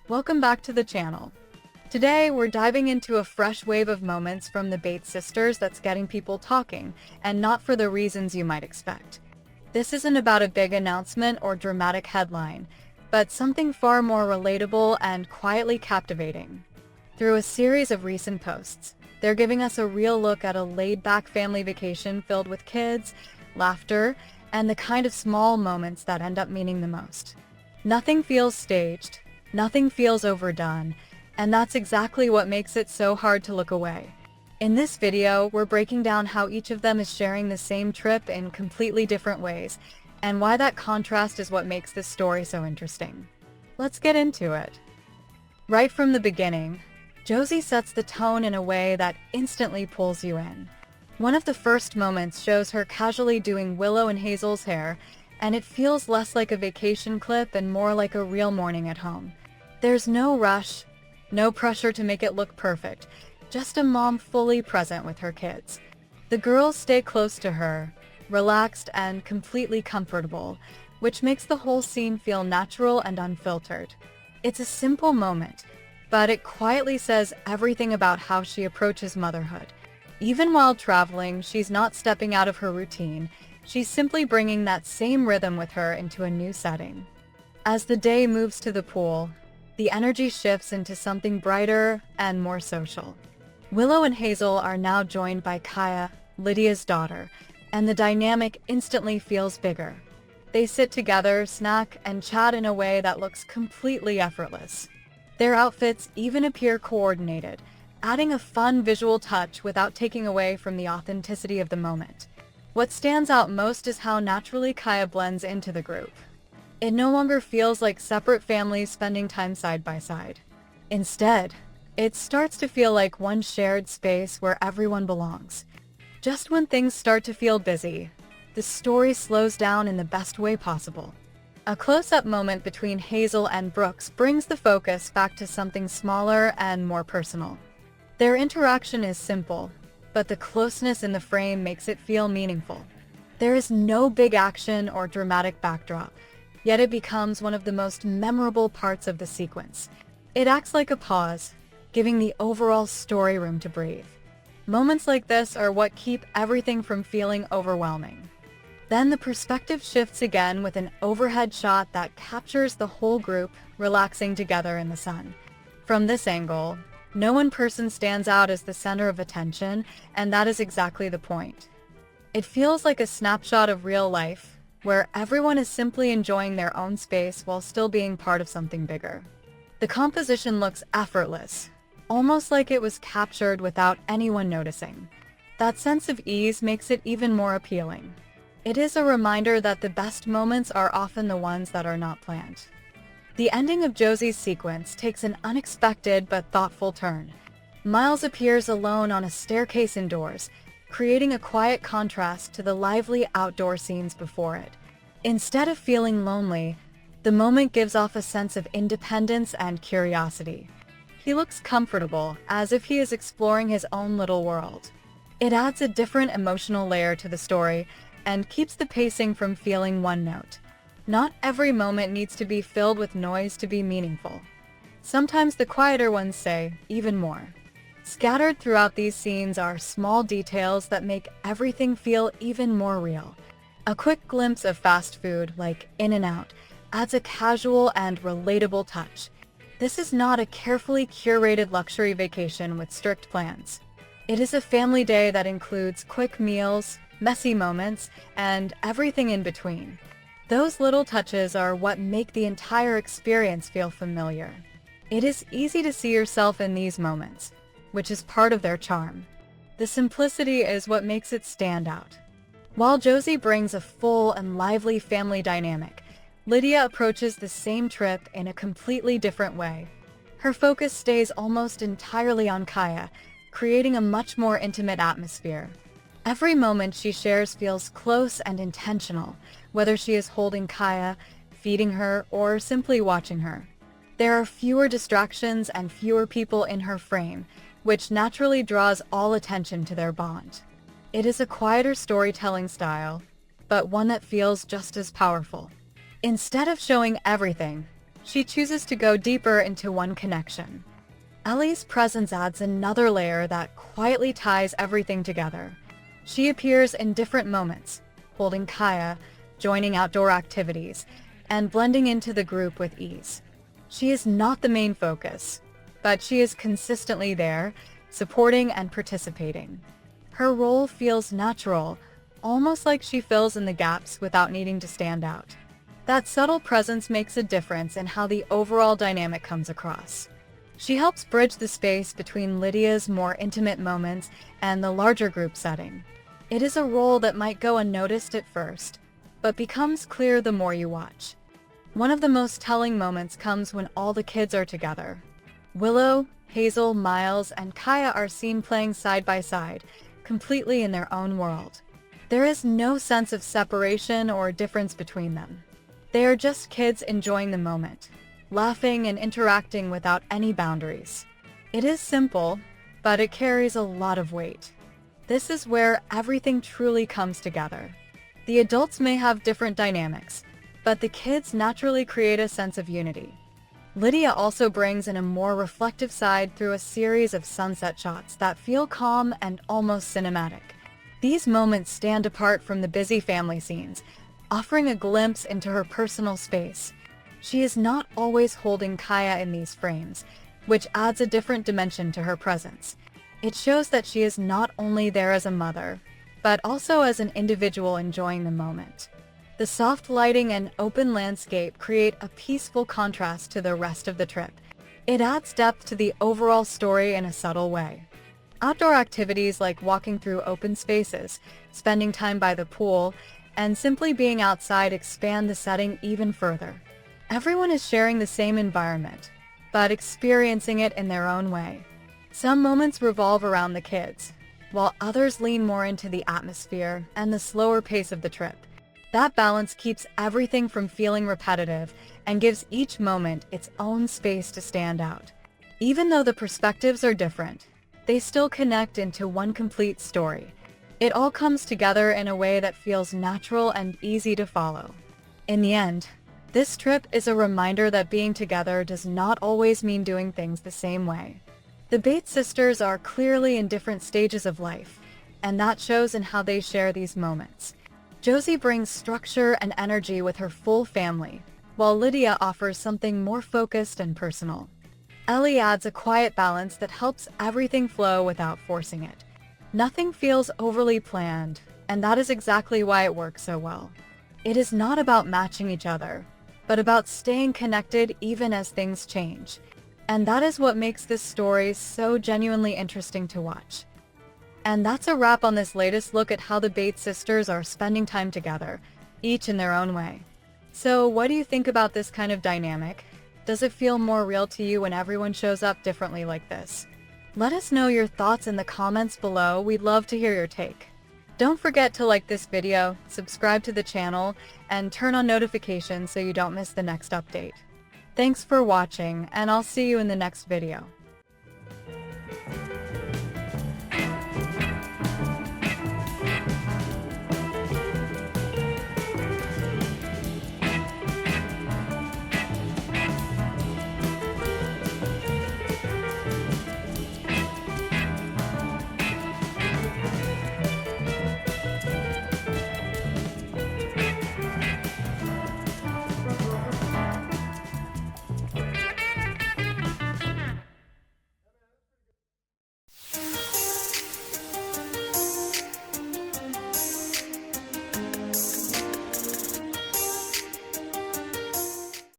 Welcome back to the channel. Today, we're diving into a fresh wave of moments from the Bates sisters that's getting people talking, and not for the reasons you might expect. This isn't about a big announcement or dramatic headline, but something far more relatable and quietly captivating. Through a series of recent posts, they're giving us a real look at a laid-back family vacation filled with kids, laughter, and the kind of small moments that end up meaning the most. Nothing feels staged, nothing feels overdone, and that's exactly what makes it so hard to look away. In this video, we're breaking down how each of them is sharing the same trip in completely different ways, and why that contrast is what makes this story so interesting. Let's get into it. Right from the beginning, Josie sets the tone in a way that instantly pulls you in. One of the first moments shows her casually doing Willow and Hazel's hair, and it feels less like a vacation clip and more like a real morning at home. There's no rush, no pressure to make it look perfect, just a mom fully present with her kids. The girls stay close to her, relaxed and completely comfortable, which makes the whole scene feel natural and unfiltered. It's a simple moment, but it quietly says everything about how she approaches motherhood. Even while traveling, she's not stepping out of her routine. She's simply bringing that same rhythm with her into a new setting. As the day moves to the pool, the energy shifts into something brighter and more social. Willow and Hazel are now joined by Kaya, Lydia's daughter, and the dynamic instantly feels bigger. They sit together, snack, and chat in a way that looks completely effortless. Their outfits even appear coordinated, adding a fun visual touch without taking away from the authenticity of the moment. What stands out most is how naturally Kaya blends into the group. It no longer feels like separate families spending time side by side. Instead, it starts to feel like one shared space where everyone belongs. Just when things start to feel busy, the story slows down in the best way possible. A close-up moment between Hazel and Brooks brings the focus back to something smaller and more personal. Their interaction is simple, but the closeness in the frame makes it feel meaningful. There is no big action or dramatic backdrop, yet it becomes one of the most memorable parts of the sequence. It acts like a pause, giving the overall story room to breathe. Moments like this are what keep everything from feeling overwhelming. Then the perspective shifts again with an overhead shot that captures the whole group relaxing together in the sun. From this angle, no one person stands out as the center of attention, and that is exactly the point. It feels like a snapshot of real life, where everyone is simply enjoying their own space while still being part of something bigger. The composition looks effortless, almost like it was captured without anyone noticing. That sense of ease makes it even more appealing. It is a reminder that the best moments are often the ones that are not planned. The ending of Josie's sequence takes an unexpected but thoughtful turn. Miles appears alone on a staircase indoors, creating a quiet contrast to the lively outdoor scenes before it. Instead of feeling lonely, the moment gives off a sense of independence and curiosity. He looks comfortable, as if he is exploring his own little world. It adds a different emotional layer to the story and keeps the pacing from feeling one note. Not every moment needs to be filled with noise to be meaningful. Sometimes the quieter ones say even more. Scattered throughout these scenes are small details that make everything feel even more real. A quick glimpse of fast food, like In-N-Out, adds a casual and relatable touch. This is not a carefully curated luxury vacation with strict plans. It is a family day that includes quick meals, messy moments, and everything in between. Those little touches are what make the entire experience feel familiar. It is easy to see yourself in these moments, which is part of their charm. The simplicity is what makes it stand out. While Josie brings a full and lively family dynamic, Lydia approaches the same trip in a completely different way. Her focus stays almost entirely on Kaya, creating a much more intimate atmosphere. Every moment she shares feels close and intentional, whether she is holding Kaya, feeding her, or simply watching her. There are fewer distractions and fewer people in her frame, which naturally draws all attention to their bond. It is a quieter storytelling style, but one that feels just as powerful. Instead of showing everything, she chooses to go deeper into one connection. Ellie's presence adds another layer that quietly ties everything together. She appears in different moments, holding Kaya, joining outdoor activities, and blending into the group with ease. She is not the main focus, but she is consistently there, supporting and participating. Her role feels natural, almost like she fills in the gaps without needing to stand out. That subtle presence makes a difference in how the overall dynamic comes across. She helps bridge the space between Lydia's more intimate moments and the larger group setting. It is a role that might go unnoticed at first, but becomes clear the more you watch. One of the most telling moments comes when all the kids are together. Willow, Hazel, Miles, and Kaya are seen playing side by side, completely in their own world. There is no sense of separation or difference between them. They are just kids enjoying the moment, laughing and interacting without any boundaries. It is simple, but it carries a lot of weight. This is where everything truly comes together. The adults may have different dynamics, but the kids naturally create a sense of unity. Lydia also brings in a more reflective side through a series of sunset shots that feel calm and almost cinematic. These moments stand apart from the busy family scenes, offering a glimpse into her personal space. She is not always holding Kaya in these frames, which adds a different dimension to her presence. It shows that she is not only there as a mother, but also as an individual enjoying the moment. The soft lighting and open landscape create a peaceful contrast to the rest of the trip. It adds depth to the overall story in a subtle way. Outdoor activities like walking through open spaces, spending time by the pool, and simply being outside expand the setting even further. Everyone is sharing the same environment, but experiencing it in their own way. Some moments revolve around the kids, while others lean more into the atmosphere and the slower pace of the trip. That balance keeps everything from feeling repetitive and gives each moment its own space to stand out. Even though the perspectives are different, they still connect into one complete story. It all comes together in a way that feels natural and easy to follow. In the end, this trip is a reminder that being together does not always mean doing things the same way. The Bates sisters are clearly in different stages of life, and that shows in how they share these moments. Josie brings structure and energy with her full family, while Lydia offers something more focused and personal. Ellie adds a quiet balance that helps everything flow without forcing it. Nothing feels overly planned, and that is exactly why it works so well. It is not about matching each other, but about staying connected even as things change. And that is what makes this story so genuinely interesting to watch. And that's a wrap on this latest look at how the Bates sisters are spending time together, each in their own way. So what do you think about this kind of dynamic? Does it feel more real to you when everyone shows up differently like this? Let us know your thoughts in the comments below. We'd love to hear your take. Don't forget to like this video, subscribe to the channel, and turn on notifications so you don't miss the next update. Thanks for watching, and I'll see you in the next video.